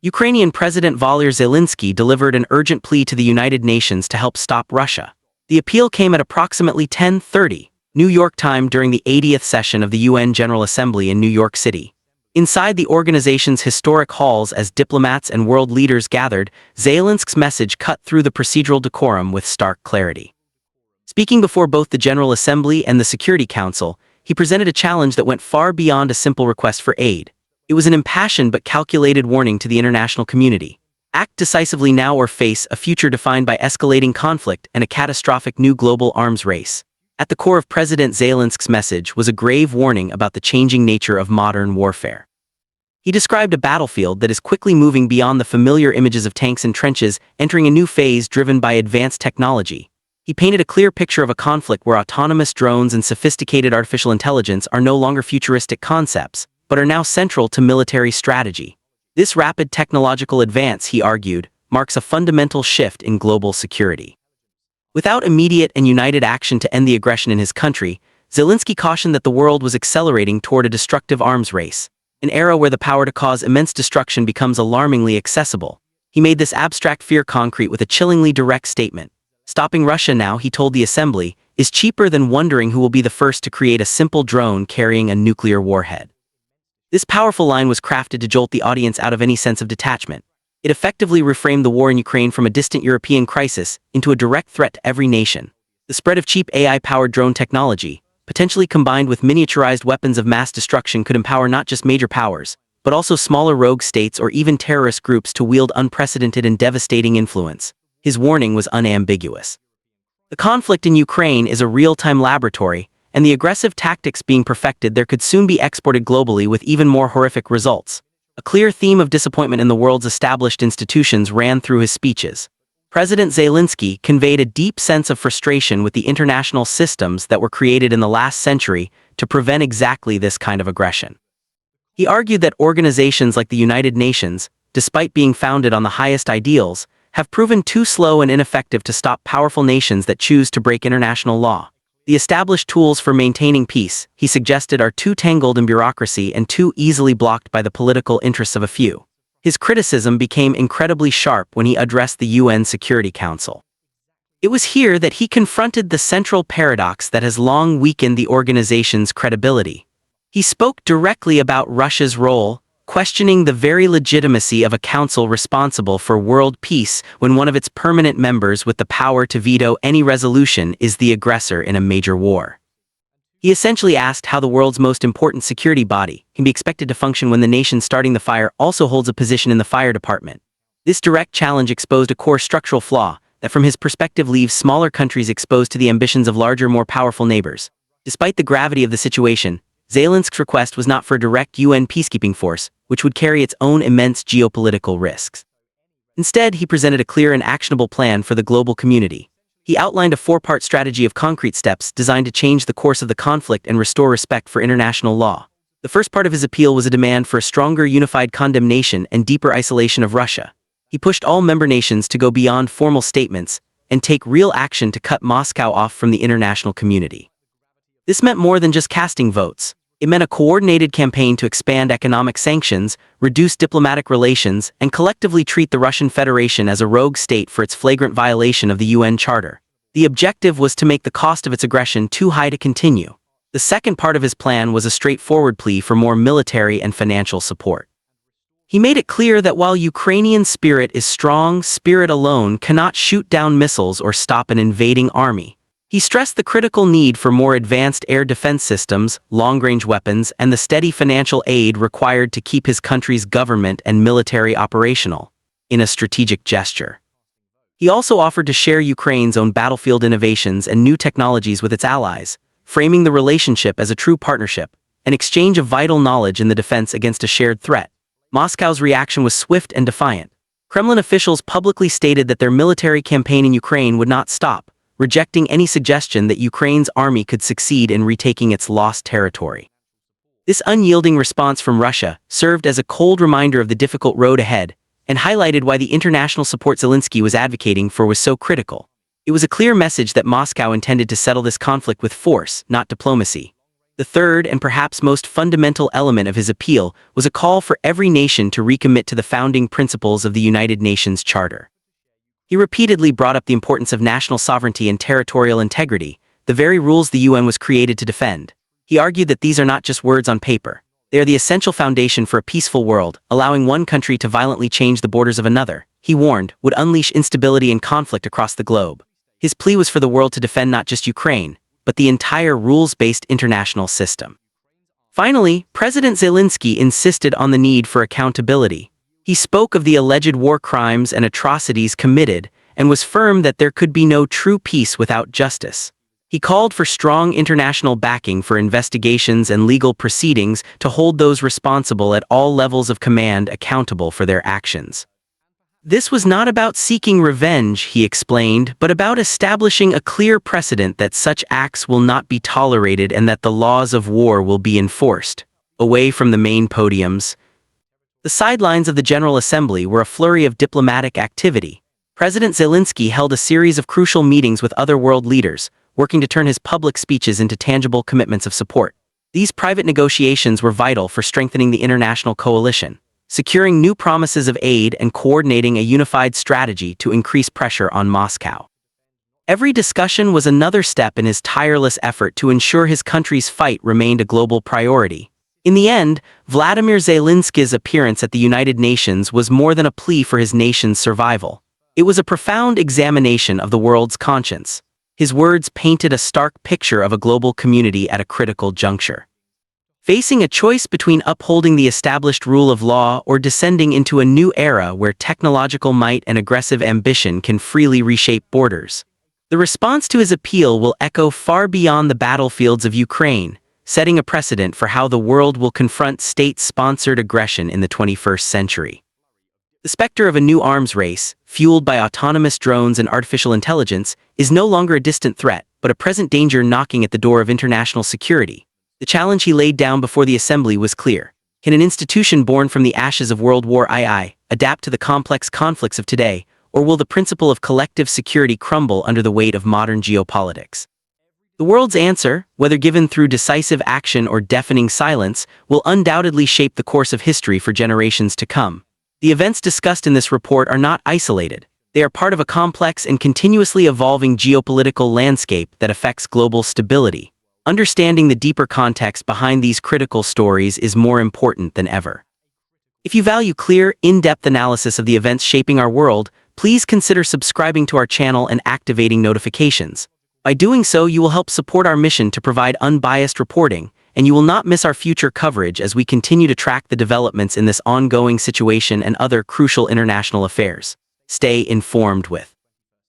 Ukrainian President Volodymyr Zelensky delivered an urgent plea to the United Nations to help stop Russia. The appeal came at approximately 10:30 New York time during the 80th session of the UN General Assembly in New York City. Inside the organization's historic halls as diplomats and world leaders gathered, Zelensky's message cut through the procedural decorum with stark clarity. Speaking before both the General Assembly and the Security Council, he presented a challenge that went far beyond a simple request for aid. It was an impassioned but calculated warning to the international community. Act decisively now or face a future defined by escalating conflict and a catastrophic new global arms race. At the core of President Zelensky's message was a grave warning about the changing nature of modern warfare. He described a battlefield that is quickly moving beyond the familiar images of tanks and trenches, entering a new phase driven by advanced technology. He painted a clear picture of a conflict where autonomous drones and sophisticated artificial intelligence are no longer futuristic concepts, but are now central to military strategy. This rapid technological advance, he argued, marks a fundamental shift in global security. Without immediate and united action to end the aggression in his country, Zelensky cautioned that the world was accelerating toward a destructive arms race, an era where the power to cause immense destruction becomes alarmingly accessible. He made this abstract fear concrete with a chillingly direct statement. Stopping Russia now, he told the assembly, is cheaper than wondering who will be the first to create a simple drone carrying a nuclear warhead. This powerful line was crafted to jolt the audience out of any sense of detachment. It effectively reframed the war in Ukraine from a distant European crisis into a direct threat to every nation. The spread of cheap AI-powered drone technology, potentially combined with miniaturized weapons of mass destruction, could empower not just major powers, but also smaller rogue states or even terrorist groups to wield unprecedented and devastating influence. His warning was unambiguous. The conflict in Ukraine is a real-time laboratory, and the aggressive tactics being perfected there could soon be exported globally with even more horrific results. A clear theme of disappointment in the world's established institutions ran through his speeches. President Zelensky conveyed a deep sense of frustration with the international systems that were created in the last century to prevent exactly this kind of aggression. He argued that organizations like the United Nations, despite being founded on the highest ideals, have proven too slow and ineffective to stop powerful nations that choose to break international law. The established tools for maintaining peace, he suggested, are too tangled in bureaucracy and too easily blocked by the political interests of a few. His criticism became incredibly sharp when he addressed the UN Security Council. It was here that he confronted the central paradox that has long weakened the organization's credibility. He spoke directly about Russia's role, questioning the very legitimacy of a council responsible for world peace when one of its permanent members with the power to veto any resolution is the aggressor in a major war. He essentially asked how the world's most important security body can be expected to function when the nation starting the fire also holds a position in the fire department. This direct challenge exposed a core structural flaw that from his perspective leaves smaller countries exposed to the ambitions of larger, more powerful neighbors. Despite the gravity of the situation, Zelensky's request was not for a direct UN peacekeeping force, which would carry its own immense geopolitical risks. Instead, he presented a clear and actionable plan for the global community. He outlined a four-part strategy of concrete steps designed to change the course of the conflict and restore respect for international law. The first part of his appeal was a demand for a stronger unified condemnation and deeper isolation of Russia. He pushed all member nations to go beyond formal statements and take real action to cut Moscow off from the international community. This meant more than just casting votes. It meant a coordinated campaign to expand economic sanctions, reduce diplomatic relations, and collectively treat the Russian Federation as a rogue state for its flagrant violation of the UN Charter. The objective was to make the cost of its aggression too high to continue. The second part of his plan was a straightforward plea for more military and financial support. He made it clear that while Ukrainian spirit is strong, spirit alone cannot shoot down missiles or stop an invading army. He stressed the critical need for more advanced air defense systems, long-range weapons, and the steady financial aid required to keep his country's government and military operational, in a strategic gesture. He also offered to share Ukraine's own battlefield innovations and new technologies with its allies, framing the relationship as a true partnership, an exchange of vital knowledge in the defense against a shared threat. Moscow's reaction was swift and defiant. Kremlin officials publicly stated that their military campaign in Ukraine would not stop, rejecting any suggestion that Ukraine's army could succeed in retaking its lost territory. This unyielding response from Russia served as a cold reminder of the difficult road ahead and highlighted why the international support Zelensky was advocating for was so critical. It was a clear message that Moscow intended to settle this conflict with force, not diplomacy. The third and perhaps most fundamental element of his appeal was a call for every nation to recommit to the founding principles of the United Nations Charter. He repeatedly brought up the importance of national sovereignty and territorial integrity, the very rules the UN was created to defend. He argued that these are not just words on paper. They are the essential foundation for a peaceful world. Allowing one country to violently change the borders of another, he warned, would unleash instability and conflict across the globe. His plea was for the world to defend not just Ukraine, but the entire rules-based international system. Finally, President Zelensky insisted on the need for accountability. He spoke of the alleged war crimes and atrocities committed and was firm that there could be no true peace without justice. He called for strong international backing for investigations and legal proceedings to hold those responsible at all levels of command accountable for their actions. This was not about seeking revenge, he explained, but about establishing a clear precedent that such acts will not be tolerated and that the laws of war will be enforced. Away from the main podiums, the sidelines of the General Assembly were a flurry of diplomatic activity. President Zelensky held a series of crucial meetings with other world leaders, working to turn his public speeches into tangible commitments of support. These private negotiations were vital for strengthening the international coalition, securing new promises of aid and coordinating a unified strategy to increase pressure on Moscow. Every discussion was another step in his tireless effort to ensure his country's fight remained a global priority. In the end, Volodymyr Zelensky's appearance at the United Nations was more than a plea for his nation's survival. It was a profound examination of the world's conscience. His words painted a stark picture of a global community at a critical juncture, facing a choice between upholding the established rule of law or descending into a new era where technological might and aggressive ambition can freely reshape borders. The response to his appeal will echo far beyond the battlefields of Ukraine, setting a precedent for how the world will confront state-sponsored aggression in the 21st century. The specter of a new arms race, fueled by autonomous drones and artificial intelligence, is no longer a distant threat, but a present danger knocking at the door of international security. The challenge he laid down before the Assembly was clear. Can an institution born from the ashes of World War II adapt to the complex conflicts of today, or will the principle of collective security crumble under the weight of modern geopolitics? The world's answer, whether given through decisive action or deafening silence, will undoubtedly shape the course of history for generations to come. The events discussed in this report are not isolated. They are part of a complex and continuously evolving geopolitical landscape that affects global stability. Understanding the deeper context behind these critical stories is more important than ever. If you value clear, in-depth analysis of the events shaping our world, please consider subscribing to our channel and activating notifications. By doing so, you will help support our mission to provide unbiased reporting, and you will not miss our future coverage as we continue to track the developments in this ongoing situation and other crucial international affairs. Stay informed with